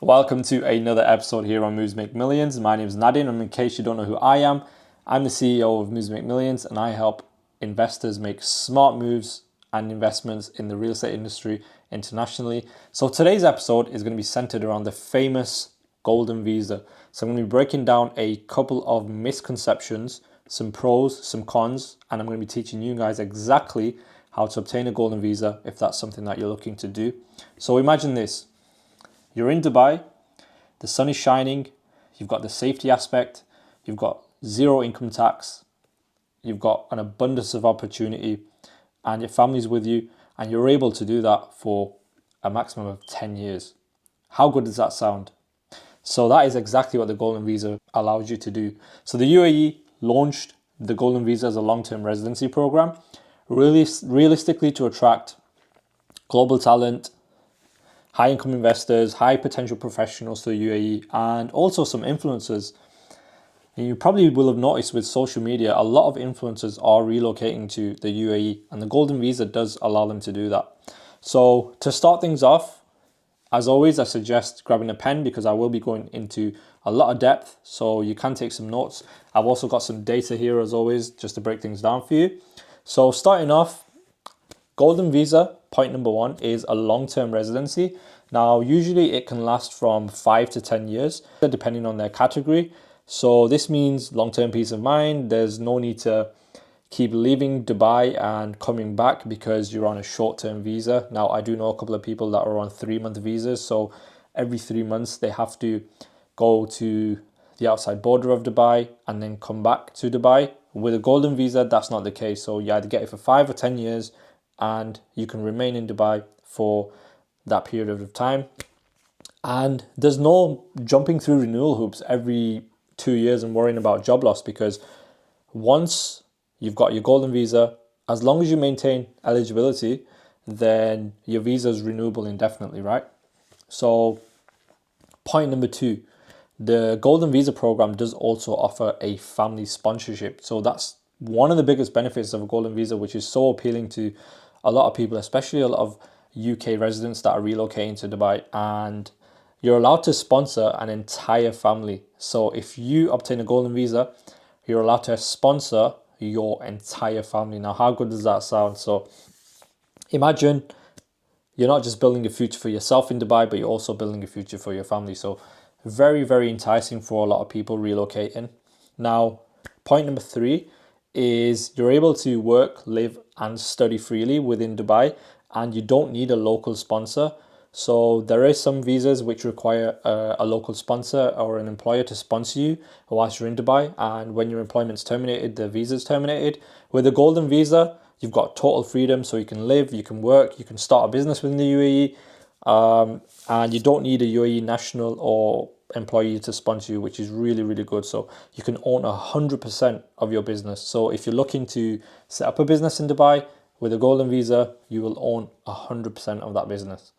Welcome to another episode here on Moves Make Millions. My name is Nadine, and in case you don't know who I am, I'm the CEO of Moves Make Millions, and I help investors make smart moves and investments in the real estate industry internationally. So today's episode is going to be centered around the famous Golden Visa. So I'm going to be breaking down a couple of misconceptions, some pros, some cons, and I'm going to be teaching you guys exactly how to obtain a Golden Visa if that's something that you're looking to do. So imagine this. You're in Dubai, the sun is shining, you've got the safety aspect, you've got zero income tax, you've got an abundance of opportunity, and your family's with you, and you're able to do that for a maximum of 10 years. How good does that sound? So that is exactly what the Golden Visa allows you to do. So the UAE launched the Golden Visa as a long-term residency program, really realistically to attract global talent, high income investors, high potential professionals to the UAE, and also some influencers. And you probably will have noticed with social media, a lot of influencers are relocating to the UAE, and the Golden Visa does allow them to do that. So to start things off, as always, I suggest grabbing a pen because I will be going into a lot of depth, so you can take some notes. I've also got some data here as always, just to break things down for you. So starting off, Golden Visa, point number one, is a long-term residency. Now, usually it can last from 5 to 10 years, depending on their category. So this means long-term peace of mind. There's no need to keep leaving Dubai and coming back because you're on a short-term visa. Now, I do know a couple of people that are on 3-month visas. So every 3 months, they have to go to the outside border of Dubai and then come back to Dubai. With a Golden Visa, that's not the case. So you either get it for 5 or 10 years, and you can remain in Dubai for that period of time. And there's no jumping through renewal hoops every 2 years and worrying about job loss, because once you've got your Golden Visa, as long as you maintain eligibility, then your visa is renewable indefinitely, right? So point number two, the Golden Visa program does also offer a family sponsorship. So that's one of the biggest benefits of a Golden Visa, which is so appealing to a lot of people, especially a lot of UK residents that are relocating to Dubai, and you're allowed to sponsor an entire family. So if you obtain a Golden Visa, you're allowed to sponsor your entire family. Now, how good does that sound? So imagine you're not just building a future for yourself in Dubai, but you're also building a future for your family. So very, very enticing for a lot of people relocating. Now, point number three is you're able to work, live, and study freely within Dubai, and you don't need a local sponsor. So there is some visas which require a local sponsor or an employer to sponsor you whilst you're in Dubai, and when your employment's terminated, the visa's terminated. With a Golden Visa, you've got total freedom, so you can live, you can work, you can start a business within the UAE, and you don't need a UAE national or employee to sponsor you, which is really, really good. So you can own 100% of your business. So if you're looking to set up a business in Dubai with a Golden Visa, you will own 100% of that business.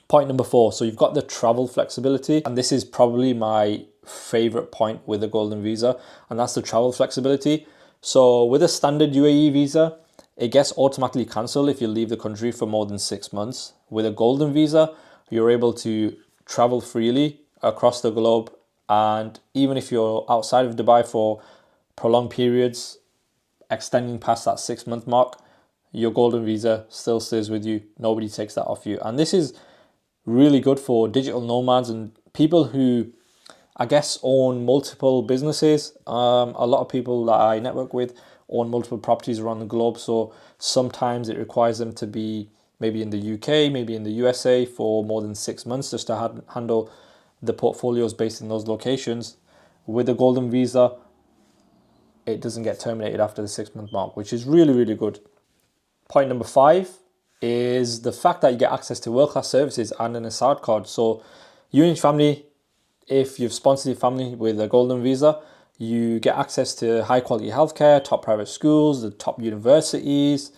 Point number four, so you've got the travel flexibility, and this is probably my favorite point with the Golden Visa, and that's the travel flexibility. So with a standard UAE visa, it gets automatically cancelled if you leave the country for more than 6 months. With a Golden Visa, you're able to travel freely across the globe, and even if you're outside of Dubai for prolonged periods, extending past that 6-month mark, your Golden Visa still stays with you. Nobody takes that off you. And this is really good for digital nomads and people who, I guess, own multiple businesses. A lot of people that I network with own multiple properties around the globe. So sometimes it requires them to be maybe in the UK, maybe in the USA for more than 6 months just to handle the portfolios based in those locations. With a Golden Visa, it doesn't get terminated after the 6-month mark, which is really, really good. Point number five is the fact that you get access to world-class services and an Assad card. So you and your family, if you've sponsored your family with a Golden Visa, you get access to high-quality healthcare, top private schools, the top universities,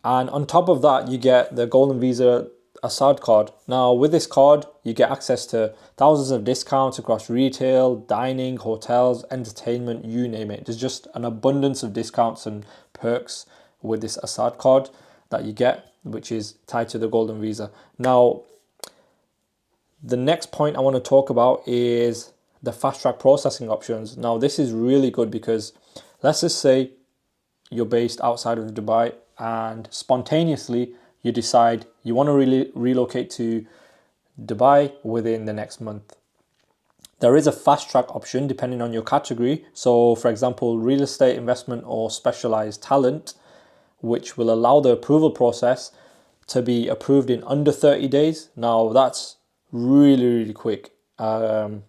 and on top of that, you get the Golden Visa Assad card. Now, with this card, you get access to thousands of discounts across retail, dining, hotels, entertainment, you name it. There's just an abundance of discounts and perks with this Assad card that you get, which is tied to the Golden Visa. Now, The next point I want to talk about is the fast track processing options. Now, this is really good because let's just say you're based outside of Dubai and spontaneously you decide you want to really relocate to Dubai within the next month. There is a fast track option depending on your category. So, for example, real estate investment or specialized talent, which will allow the approval process to be approved in under 30 days. Now, that's really quick. And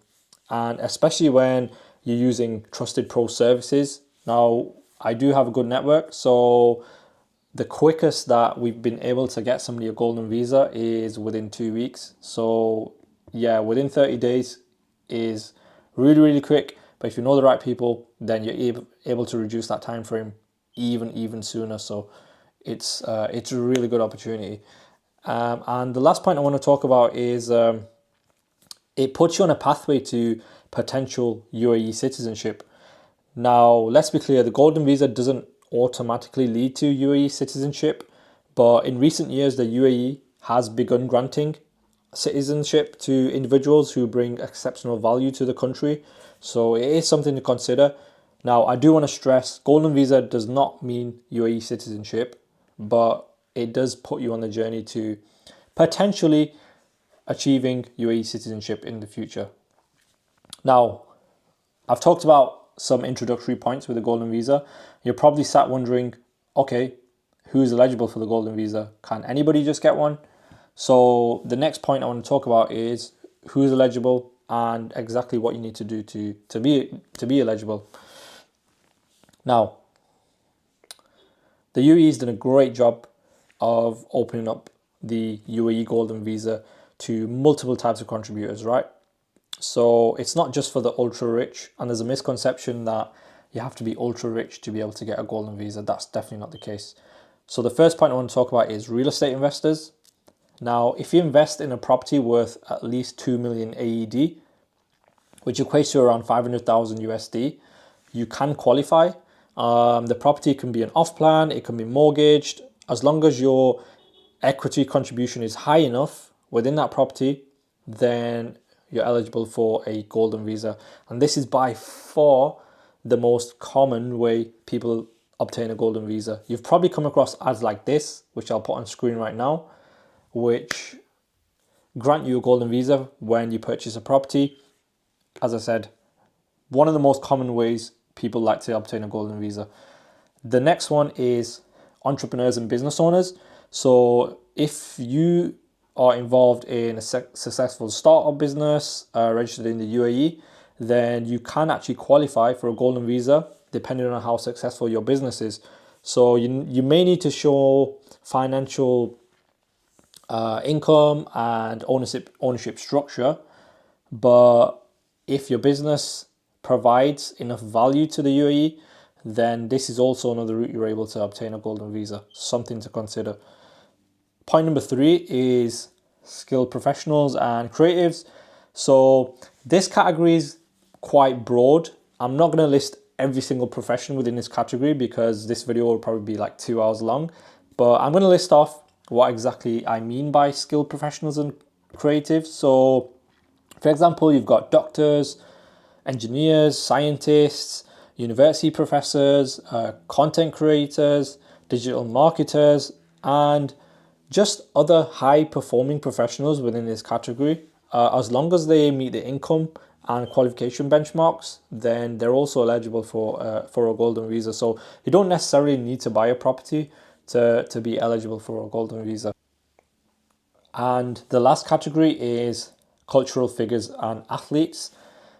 especially when you're using trusted pro services. Now, I do have a good network, so the quickest that we've been able to get somebody a golden visa is within 2 weeks. So yeah, within 30 days is really quick. But if you know the right people, then you're able to reduce that time frame even sooner. So it's a really good opportunity. And the last point I want to talk about is it puts you on a pathway to potential UAE citizenship. Now, let's be clear, the Golden Visa doesn't automatically lead to UAE citizenship, but in recent years, the UAE has begun granting citizenship to individuals who bring exceptional value to the country. So it is something to consider. Now, I do want to stress, Golden Visa does not mean UAE citizenship, but it does put you on the journey to potentially achieving UAE citizenship in the future. Now, I've talked about some introductory points with the Golden Visa. You're probably sat wondering, okay, who's eligible for the Golden Visa? Can anybody just get one? So the next point I want to talk about is who's eligible and exactly what you need to do to be eligible. Now, the UAE has done a great job of opening up the UAE Golden Visa to multiple types of contributors, right? So it's not just for the ultra rich, and there's a misconception that you have to be ultra rich to be able to get a golden visa. That's definitely not the case. So the first point I want to talk about is real estate investors. Now, if you invest in a property worth at least 2 million AED, which equates to around 500,000 USD, you can qualify. The property can be an off-plan, it can be mortgaged. As long as your equity contribution is high enough within that property, then you're eligible for a golden visa. And this is by far the most common way people obtain a golden visa. You've probably come across ads like this, which I'll put on screen right now, which grant you a golden visa when you purchase a property. As I said, one of the most common ways people like to obtain a golden visa. The next one is entrepreneurs and business owners. So if you are involved in a successful startup business registered in the UAE, then you can actually qualify for a golden visa depending on how successful your business is. So you may need to show financial income and ownership structure, but if your business provides enough value to the UAE, then this is also another route you're able to obtain a golden visa. Something to consider. Point number 3 is skilled professionals and creatives. So this category is quite broad. I'm not going to list every single profession within this category because this video will probably be like 2 hours long. But I'm going to list off what exactly I mean by skilled professionals and creatives. So, for example, you've got doctors, engineers, scientists, university professors, content creators, digital marketers, and just other high performing professionals within this category. As long as they meet the income and qualification benchmarks, then they're also eligible for a golden visa. So you don't necessarily need to buy a property to be eligible for a golden visa. And the last category is cultural figures and athletes.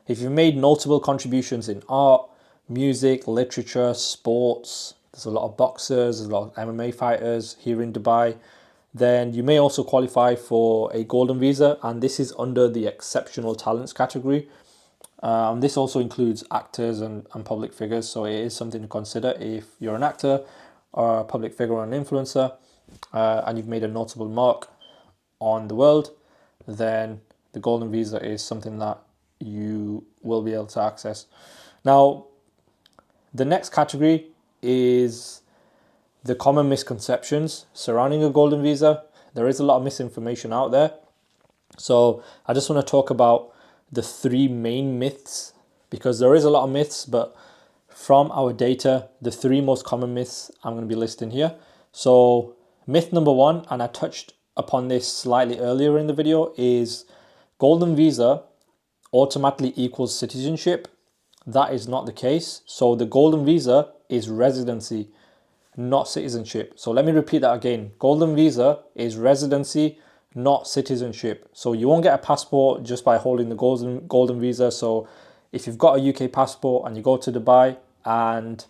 If you've made notable contributions in art, music, literature, sports, there's a lot of boxers, there's a lot of MMA fighters here in Dubai, then you may also qualify for a golden visa, and this is under the exceptional talents category. This also includes actors and public figures, so it is something to consider if you're an actor or a public figure or an influencer, and you've made a notable mark on the world, then the golden visa is something that you will be able to access. Now, the next category is the common misconceptions surrounding a golden visa. There is a lot of misinformation out there. So I just want to talk about the three main myths, because there is a lot of myths, but from our data, the three most common myths I'm going to be listing here. So myth number one, and I touched upon this slightly earlier in the video, is Golden Visa automatically equals citizenship. That is not the case. So the Golden Visa is residency, not citizenship. So let me repeat that again. Golden Visa is residency, not citizenship. So you won't get a passport just by holding the golden visa. So if you've got a UK passport and you go to Dubai and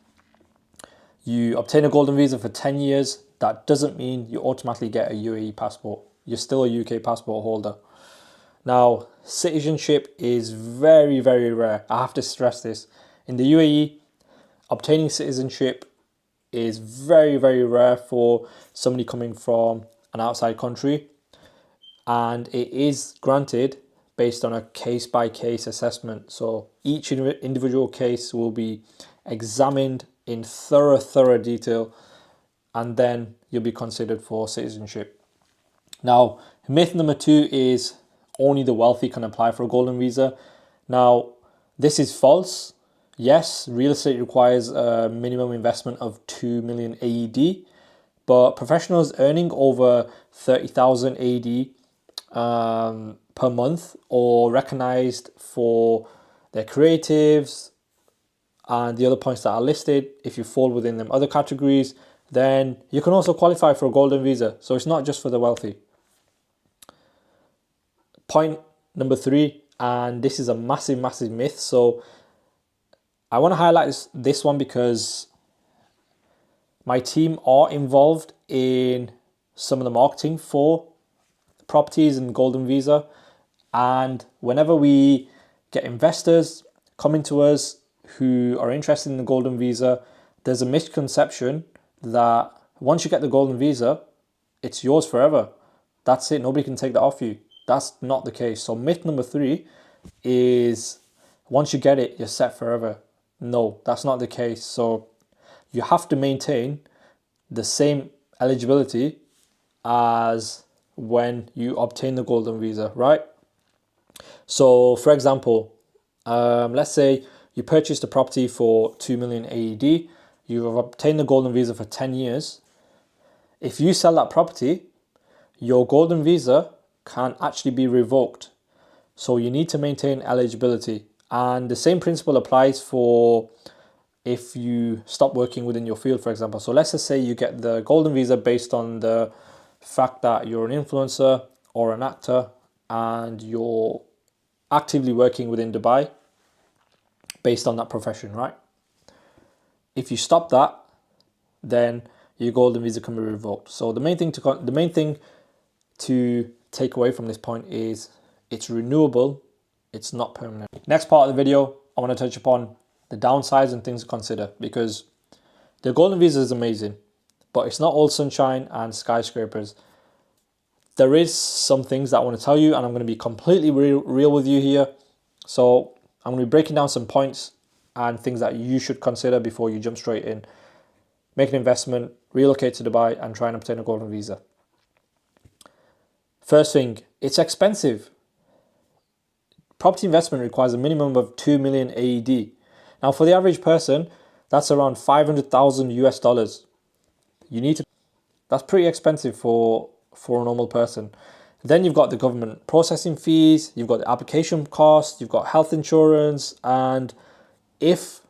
you obtain a golden visa for 10 years, that doesn't mean you automatically get a UAE passport. You're still a UK passport holder. Now, citizenship is very, very rare. I have to stress this. In the UAE, obtaining citizenship is very, very rare for somebody coming from an outside country. And it is granted based on a case-by-case assessment. So each individual case will be examined in thorough detail, and then you'll be considered for citizenship. Now, myth number two is only the wealthy can apply for a golden visa. Now, this is false. Yes, real estate requires a minimum investment of 2 million AED, but professionals earning over 30,000 AED per month, or recognized for their creatives and the other points that are listed, if you fall within them other categories, then you can also qualify for a golden visa. So it's not just for the wealthy. Point number three, and this is a massive myth. So I want to highlight this one because my team are involved in some of the marketing for properties and golden visa, and whenever we get investors coming to us who are interested in the golden visa, there's a misconception that once you get the golden visa, it's yours forever. That's it, nobody can take that off you. That's not the case. So myth number three is once you get it, you're set forever. No, that's not the case. So you have to maintain the same eligibility as when you obtain the golden visa, right? So for example, let's say you purchased a property for 2 million AED, you've obtained the golden visa for 10 years. If you sell that property, your golden visa can actually be revoked. So you need to maintain eligibility. And the same principle applies for if you stop working within your field, for example. So let's just say you get the golden visa based on the fact that you're an influencer or an actor and you're actively working within Dubai based on that profession, right? If you stop that, then your golden visa can be revoked. So the main thing to take away from this point is it's renewable, it's not permanent. Next part of the video, I want to touch upon the downsides and things to consider, because the golden visa is amazing, but it's not all sunshine and skyscrapers. There is some things that I want to tell you, and I'm going to be completely real with you here. So I'm going to be breaking down some points and things that you should consider before you jump straight in, make an investment, relocate to Dubai, and try and obtain a golden visa. First thing, it's expensive. Property investment requires a minimum of 2 million AED. Now, for the average person, that's around 500,000 US dollars. That's pretty expensive for a normal person. Then you've got the government processing fees, you've got the application costs, you've got health insurance, and if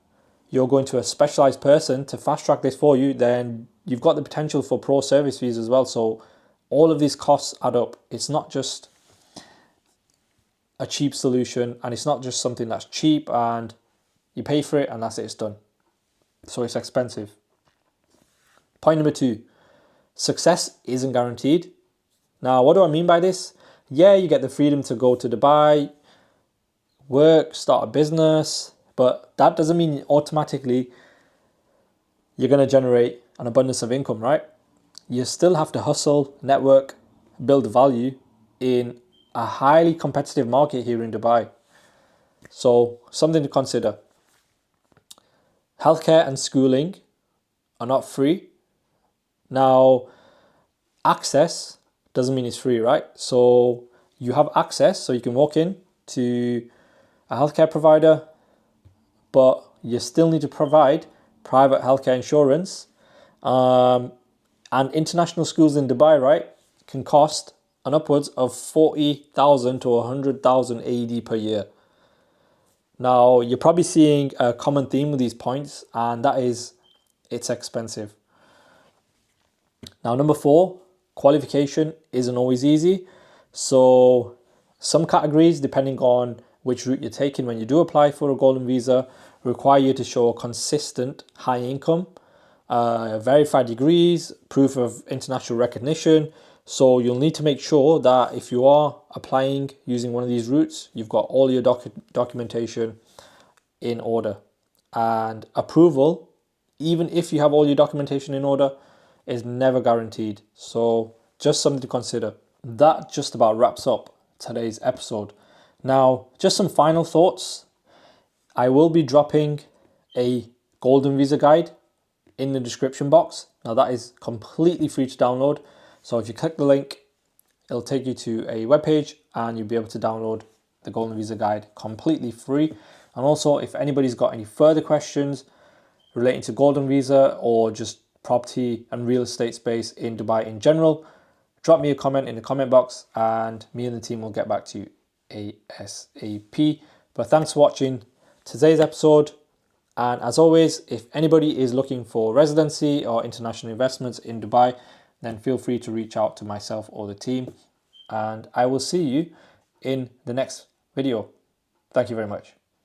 you're going to a specialized person to fast track this for you, then you've got the potential for pro service fees as well. So all of these costs add up. It's not just a cheap solution, and it's not just something that's cheap and you pay for it and that's it, it's done. So it's expensive. Point number two, success isn't guaranteed. Now, what do I mean by this? Yeah, you get the freedom to go to Dubai, work, start a business, but that doesn't mean automatically you're going to generate an abundance of income, right? You still have to hustle, network, build value in a highly competitive market here in Dubai. So something to consider. Healthcare and schooling are not free. Now, access doesn't mean it's free, right? So you have access, so you can walk in to a healthcare provider, but you still need to provide private healthcare insurance. And international schools in Dubai, right, can cost an upwards of 40,000 to 100,000 AED per year. Now, you're probably seeing a common theme with these points, and that is it's expensive. Now, number 4, qualification isn't always easy. So some categories, depending on which route you're taking when you do apply for a golden visa, require you to show a consistent high income, verified degrees, proof of international recognition. So you'll need to make sure that if you are applying using one of these routes, you've got all your documentation in order. And approval, even if you have all your documentation in order, is never guaranteed. So just something to consider. That just about wraps up today's episode. Now, just some final thoughts. I will be dropping a golden visa guide in the description box. Now, that is completely free to download. So if you click the link, it'll take you to a webpage and you'll be able to download the golden visa guide completely free. And also, if anybody's got any further questions relating to golden visa or just property and real estate space in Dubai in general, drop me a comment in the comment box and me and the team will get back to you ASAP. But thanks for watching today's episode. And as always, if anybody is looking for residency or international investments in Dubai, then feel free to reach out to myself or the team. And I will see you in the next video. Thank you very much.